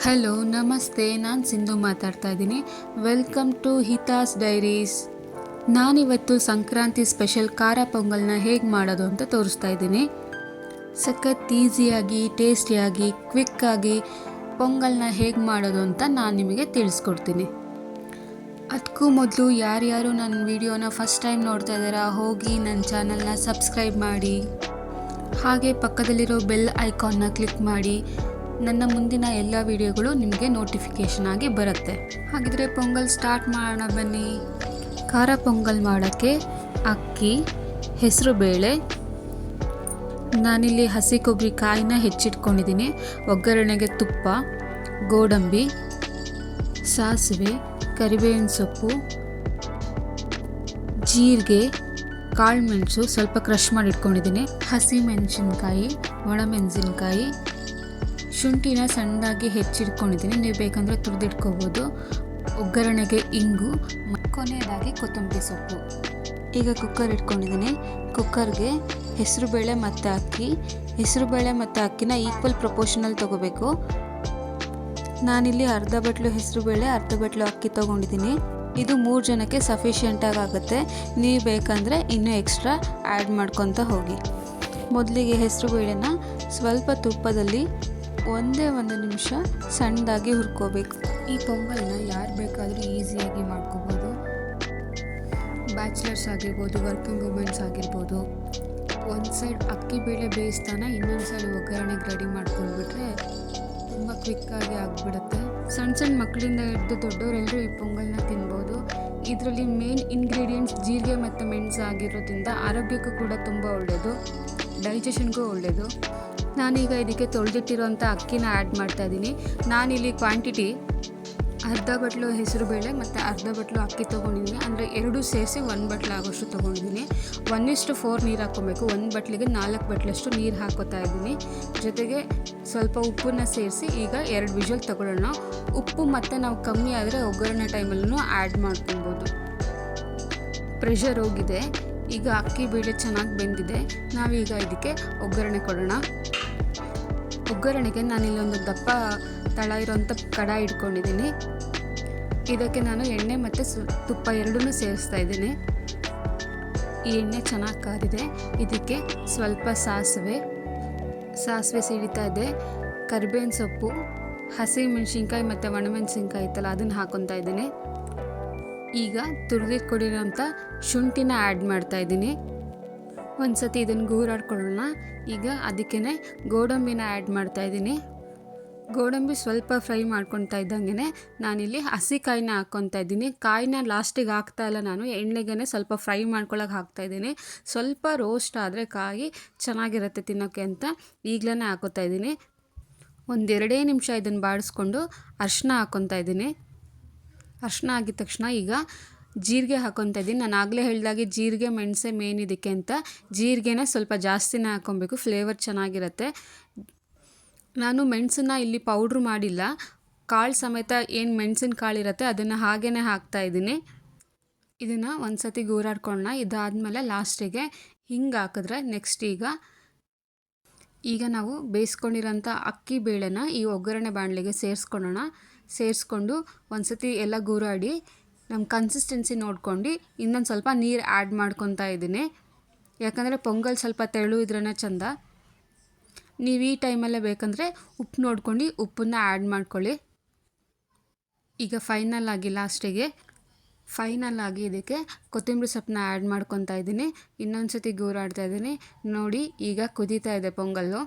Hello ನಮಸ್ತೆ, ನಾನು ಸಿಂಧು ಮಾತಾಡ್ತಾ ಇದ್ದೀನಿ. Welcome to Hita's diaries. ನಾನಿವತ್ತು ಸಂಕ್ರಾಂತಿ ಸ್ಪೆಷಲ್ ಖಾರ ಪೊಂಗಲ್ನ ಹೇಗೆ ಮಾಡೋದು ಅಂತ ತೋರಿಸ್ತಾ ಇದ್ದೀನಿ. ಸಖತ್ ಈಸಿಯಾಗಿ, ಟೇಸ್ಟಿಯಾಗಿ, ಕ್ವಿಕ್ಕಾಗಿ ಪೊಂಗಲ್ನ ಹೇಗೆ ಮಾಡೋದು ಅಂತ ನಾನು ನಿಮಗೆ ತಿಳಿಸ್ಕೊಡ್ತೀನಿ. ಅದಕ್ಕೂ ಮೊದಲು ಯಾರ್ಯಾರು ನನ್ನ ವಿಡಿಯೋನ ಫಸ್ಟ್ ಟೈಮ್ ನೋಡ್ತಾ ಇದ್ದಾರಾ, ಹೋಗಿ ನನ್ನ ಚಾನಲ್ನ ಸಬ್ಸ್ಕ್ರೈಬ್ ಮಾಡಿ, ಹಾಗೆ ಪಕ್ಕದಲ್ಲಿರೋ ಬೆಲ್ ಐಕಾನ್ನ ಕ್ಲಿಕ್ ಮಾಡಿ. ನನ್ನ ಮುಂದಿನ ಎಲ್ಲ ವಿಡಿಯೋಗಳು ನಿಮಗೆ ನೋಟಿಫಿಕೇಷನ್ ಆಗಿ ಬರುತ್ತೆ. ಹಾಗಿದ್ರೆ ಪೊಂಗಲ್ ಸ್ಟಾರ್ಟ್ ಮಾಡೋಣ ಬನ್ನಿ. ಖಾರ ಪೊಂಗಲ್ ಮಾಡೋಕ್ಕೆ ಅಕ್ಕಿ, ಹೆಸರು ಬೇಳೆ, ನಾನಿಲ್ಲಿ ಹಸಿ ಕೊಬ್ಬರಿ ಕಾಯಿನ ಹೆಚ್ಚಿಟ್ಕೊಂಡಿದ್ದೀನಿ. ಒಗ್ಗರಣೆಗೆ ತುಪ್ಪ, ಗೋಡಂಬಿ, ಸಾಸಿವೆ, ಕರಿಬೇವಿನ ಸೊಪ್ಪು, ಜೀರಿಗೆ, ಕಾಳು ಮೆಣಸು ಸ್ವಲ್ಪ ಕ್ರಷ್ ಮಾಡಿ ಇಟ್ಕೊಂಡಿದ್ದೀನಿ, ಹಸಿ ಮೆಣಸಿನ್ಕಾಯಿ, ಒಣಮೆಣಸಿನ್ಕಾಯಿ, ಶುಂಠಿನ ಸಣ್ಣದಾಗಿ ಹೆಚ್ಚಿಟ್ಕೊಂಡಿದ್ದೀನಿ. ನೀವು ಬೇಕಂದರೆ ತುರಿದಿಟ್ಕೋಬೋದು. ಒಗ್ಗರಣೆಗೆ ಇಂಗು, ಕೊನೆಯದಾಗಿ ಕೊತ್ತಂಬರಿ ಸೊಪ್ಪು. ಈಗ ಕುಕ್ಕರ್ ಇಟ್ಕೊಂಡಿದ್ದೀನಿ. ಕುಕ್ಕರ್ಗೆ ಹೆಸರುಬೇಳೆ ಮತ್ತು ಅಕ್ಕಿ, ಹೆಸರುಬೇಳೆ ಮತ್ತು ಅಕ್ಕಿನ ಈಕ್ವಲ್ ಪ್ರಪೋರ್ಷನಲ್ಲಿ ತೊಗೋಬೇಕು. ನಾನಿಲ್ಲಿ ಅರ್ಧ ಬಟ್ಲು ಹೆಸರುಬೇಳೆ, ಅರ್ಧ ಬಟ್ಲು ಅಕ್ಕಿ ತೊಗೊಂಡಿದ್ದೀನಿ. ಇದು 3 ಜನಕ್ಕೆ ಸಫಿಷಿಯೆಂಟಾಗಿ ಆಗುತ್ತೆ. ನೀವು ಬೇಕಂದರೆ ಇನ್ನೂ ಎಕ್ಸ್ಟ್ರಾ ಆ್ಯಡ್ ಮಾಡ್ಕೊತ ಹೋಗಿ. ಮೊದಲಿಗೆ ಹೆಸರುಬೇಳೆನ ಸ್ವಲ್ಪ ತುಪ್ಪದಲ್ಲಿ ಒಂದೇ 1 ನಿಮಿಷ ಸಣ್ಣದಾಗಿ ಹುರ್ಕೋಬೇಕು. ಈ ಪೊಂಗಲ್ನ ಯಾರು ಬೇಕಾದರೂ ಈಸಿಯಾಗಿ ಮಾಡ್ಕೋಬೋದು. ಬ್ಯಾಚುಲರ್ಸ್ ಆಗಿರ್ಬೋದು, ವರ್ಕಿಂಗ್ ವುಮೆನ್ಸ್ ಆಗಿರ್ಬೋದು. ಒಂದು ಸೈಡ್ ಅಕ್ಕಿ ಬೇಳೆ ಬೇಯಿಸ್ತಾನೆ, ಇನ್ನೊಂದು ಸೈಡ್ ಒಗ್ಗರಣೆಗೆ ರೆಡಿ ಮಾಡ್ಕೊಂಡ್ಬಿಟ್ರೆ ತುಂಬ ಕ್ವಿಕ್ಕಾಗಿ ಆಗಿಬಿಡುತ್ತೆ. ಸಣ್ಣ ಮಕ್ಕಳಿಂದ ಹಿಡಿದು ದೊಡ್ಡವರೆಲ್ಲರೂ ಈ ಪೊಂಗಲ್ನ ತಿನ್ಬೋದು. ಇದರಲ್ಲಿ ಮೇನ್ ಇಂಗ್ರೀಡಿಯೆಂಟ್ಸ್ ಜೀರಿಗೆ ಮತ್ತು ಮೆಣಸು ಆಗಿರೋದ್ರಿಂದ ಆರೋಗ್ಯಕ್ಕೂ ಕೂಡ ತುಂಬ ಒಳ್ಳೆಯದು, ಡೈಜೆಷನ್ಗೂ ಒಳ್ಳೆಯದು. ನಾನೀಗ ಇದಕ್ಕೆ ತೊಳೆದಿಟ್ಟಿರೋಂಥ ಅಕ್ಕಿನ ಆ್ಯಡ್ ಮಾಡ್ತಾಯಿದ್ದೀನಿ. ನಾನಿಲ್ಲಿ ಕ್ವಾಂಟಿಟಿ ಅರ್ಧ ಬಟ್ಲು ಹೆಸರುಬೇಳೆ ಮತ್ತು ಅರ್ಧ ಬಟ್ಲು ಅಕ್ಕಿ ತೊಗೊಂಡಿದ್ದೀನಿ. ಅಂದರೆ 2 ಸೇರಿಸಿ 1 ಬಟ್ಲು ಆಗೋಷ್ಟು ತೊಗೊಂಡಿದ್ದೀನಿ. 1:4 ನೀರು ಹಾಕ್ಕೊಬೇಕು. 1 ಬಟ್ಲಿಗೆ 4 ಬಟ್ಲಷ್ಟು ನೀರು ಹಾಕೋತಾ ಇದ್ದೀನಿ. ಜೊತೆಗೆ ಸ್ವಲ್ಪ ಉಪ್ಪನ್ನ ಸೇರಿಸಿ ಈಗ 2 ವಿಷಲ್ ತೊಗೊಳ್ಳೋಣ. ಉಪ್ಪು ಮತ್ತು ನಾವು ಕಮ್ಮಿ ಆದರೆ ಒಗ್ಗರಣೆ ಟೈಮಲ್ಲೂ ಆ್ಯಡ್ ಮಾಡ್ಕೊಬೋದು. ಪ್ರೆಷರ್ ಹೋಗಿದೆ. ಈಗ ಅಕ್ಕಿ ಬೇಳೆ ಚೆನ್ನಾಗಿ ಬೆಂದಿದೆ. ನಾವೀಗ ಇದಕ್ಕೆ ಒಗ್ಗರಣೆ ಕೊಡೋಣ. ಒಗ್ಗರಣೆಗೆ ನಾನಿಲ್ಲೊಂದು ದಪ್ಪ ತಳ ಇರೋಂಥ ಕಡಾಯಿ ಇಟ್ಕೊಂಡಿದ್ದೀನಿ. ಇದಕ್ಕೆ ನಾನು ಎಣ್ಣೆ ಮತ್ತು ತುಪ್ಪ ಎರಡೂ ಸೇರಿಸ್ತಾ ಇದ್ದೀನಿ. ಈ ಎಣ್ಣೆ ಚೆನ್ನಾಗಿ ಕಾದಿದೆ. ಇದಕ್ಕೆ ಸ್ವಲ್ಪ ಸಾಸಿವೆ ಸಿಡಿತಾ ಇದೆ, ಕರಿಬೇವಿನ ಸೊಪ್ಪು, ಹಸಿ ಮೆಣಸಿನ್ಕಾಯಿ ಮತ್ತು ಒಣಮೆಣಸಿನ್ಕಾಯಿ ಇತ್ತಲ್ಲ ಅದನ್ನು ಹಾಕೊತಾ ಇದ್ದೀನಿ. ಈಗ ತುರಿದಿಟ್ಕೊಂಡಿರೋಂಥ ಶುಂಠಿನ ಆ್ಯಡ್ ಮಾಡ್ತಾ ಇದ್ದೀನಿ. ಒಂದು ಸತಿ ಇದನ್ನು ಗೂರಾಡ್ಕೊಳ್ಳೋಣ. ಈಗ ಅದಕ್ಕೇ ಗೋಡಂಬಿನ ಆ್ಯಡ್ ಮಾಡ್ತಾ ಇದ್ದೀನಿ. ಗೋಡಂಬಿ ಸ್ವಲ್ಪ ಫ್ರೈ ಮಾಡ್ಕೊತಾ ಇದ್ದಂಗೆ ನಾನಿಲ್ಲಿ ಹಸಿ ಕಾಯಿನ ಹಾಕ್ಕೊತಾ ಇದ್ದೀನಿ. ಕಾಯಿನ ಲಾಸ್ಟಿಗೆ ಹಾಕ್ತಾಯಿಲ್ಲ, ನಾನು ಎಣ್ಣೆಗೆ ಸ್ವಲ್ಪ ಫ್ರೈ ಮಾಡ್ಕೊಳಕ್ಕೆ ಹಾಕ್ತಾಯಿದ್ದೀನಿ. ಸ್ವಲ್ಪ ರೋಸ್ಟ್ ಆದರೆ ಕಾಯಿ ಚೆನ್ನಾಗಿರುತ್ತೆ ತಿನ್ನೋಕ್ಕೆ ಅಂತ ಈಗಲೇ ಹಾಕೋತಾ ಇದ್ದೀನಿ. 1-2 ನಿಮಿಷ ಇದನ್ನು ಬಾಡಿಸ್ಕೊಂಡು ಅರಿಶಿನ ಹಾಕ್ಕೊತಾ ಇದ್ದೀನಿ. ಅರಿಶಿನ ಆಗಿದ ತಕ್ಷಣ ಈಗ ಜೀರಿಗೆ ಹಾಕ್ಕೊತಾ ಇದ್ದೀನಿ. ನಾನು ಆಗಲೇ ಹೇಳಿದಾಗೆ ಜೀರಿಗೆ ಮೆಣಸೆ ಮೇನ್ ಇದಕ್ಕೆ ಅಂತ. ಜೀರಿಗೆನ ಸ್ವಲ್ಪ ಜಾಸ್ತಿನೇ ಹಾಕ್ಕೊಬೇಕು, ಫ್ಲೇವರ್ ಚೆನ್ನಾಗಿರುತ್ತೆ. ನಾನು ಮೆಣಸನ್ನ ಇಲ್ಲಿ ಪೌಡ್ರ್ ಮಾಡಿಲ್ಲ, ಕಾಳು ಸಮೇತ ಏನು ಮೆಣಸಿನ ಕಾಳು ಇರುತ್ತೆ ಅದನ್ನು ಹಾಗೇ ಹಾಕ್ತಾಯಿದ್ದೀನಿ. ಇದನ್ನು ಒಂದು ಸತಿ ಗೂರಾಡ್ಕೊಳ್ಳೋಣ. ಇದಾದಮೇಲೆ ಲಾಸ್ಟಿಗೆ ಹಿಂಗೆ ಹಾಕಿದ್ರೆ ನೆಕ್ಸ್ಟ್ ಈಗ ನಾವು ಬೇಯಿಸ್ಕೊಂಡಿರೋಂಥ ಅಕ್ಕಿ ಬೇಳೆನ ಈ ಒಗ್ಗರಣೆ ಬಾಣಲೆಗೆ ಸೇರಿಸ್ಕೊಂಡು ಒಂದು ಸತಿ ಎಲ್ಲ ಗೂರಾಡಿ ನಮ್ಮ ಕನ್ಸಿಸ್ಟೆನ್ಸಿ ನೋಡ್ಕೊಂಡು ಇನ್ನೊಂದು ಸ್ವಲ್ಪ ನೀರು ಆ್ಯಡ್ ಮಾಡ್ಕೊತಾ ಇದ್ದೀನಿ. ಯಾಕಂದರೆ ಪೊಂಗಲ್ ಸ್ವಲ್ಪ ತೆಳು ಇದ್ರೇ ಚೆಂದ. ನೀವು ಈ ಟೈಮಲ್ಲೇ ಬೇಕಂದರೆ ಉಪ್ಪು ನೋಡ್ಕೊಂಡು ಉಪ್ಪನ್ನ ಆ್ಯಡ್ ಮಾಡ್ಕೊಳ್ಳಿ. ಈಗ ಫೈನಲ್ ಆಗಿ ಇದಕ್ಕೆ ಕೊತ್ತಂಬರಿ ಸೊಪ್ಪನ್ನ ಆ್ಯಡ್ ಮಾಡ್ಕೊತಾ ಇದ್ದೀನಿ. ಇನ್ನೊಂದು ಸತಿ ಗೂರಾಡ್ತಾ ಇದ್ದೀನಿ. ನೋಡಿ ಈಗ ಕುದೀತಾ ಇದೆ ಪೊಂಗಲ್ಲು.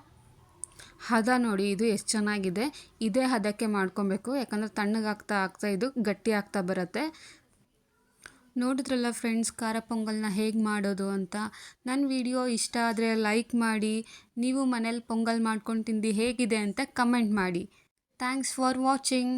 ಹದ ನೋಡಿ ಇದು ಎಷ್ಟು ಚೆನ್ನಾಗಿದೆ. ಇದೇ ಹದಕ್ಕೆ ಮಾಡ್ಕೊಬೇಕು, ಯಾಕಂದರೆ ತಣ್ಣಗಾಗ್ತಾ ಇದು ಗಟ್ಟಿ ಆಗ್ತಾ ಬರುತ್ತೆ. ನೋಡಿದ್ರಲ್ಲ ಫ್ರೆಂಡ್ಸ್, ಖಾರ ಪೊಂಗಲ್ನ ಹೇಗೆ ಮಾಡೋದು ಅಂತ. ನನ್ನ ವಿಡಿಯೋ ಇಷ್ಟ ಆದರೆ ಲೈಕ್ ಮಾಡಿ. ನೀವು ಮನೇಲಿ ಪೊಂಗಲ್ ಮಾಡ್ಕೊಂಡು ತಿಂದು ಹೇಗಿದೆ ಅಂತ ಕಮೆಂಟ್ ಮಾಡಿ. Thanks for watching.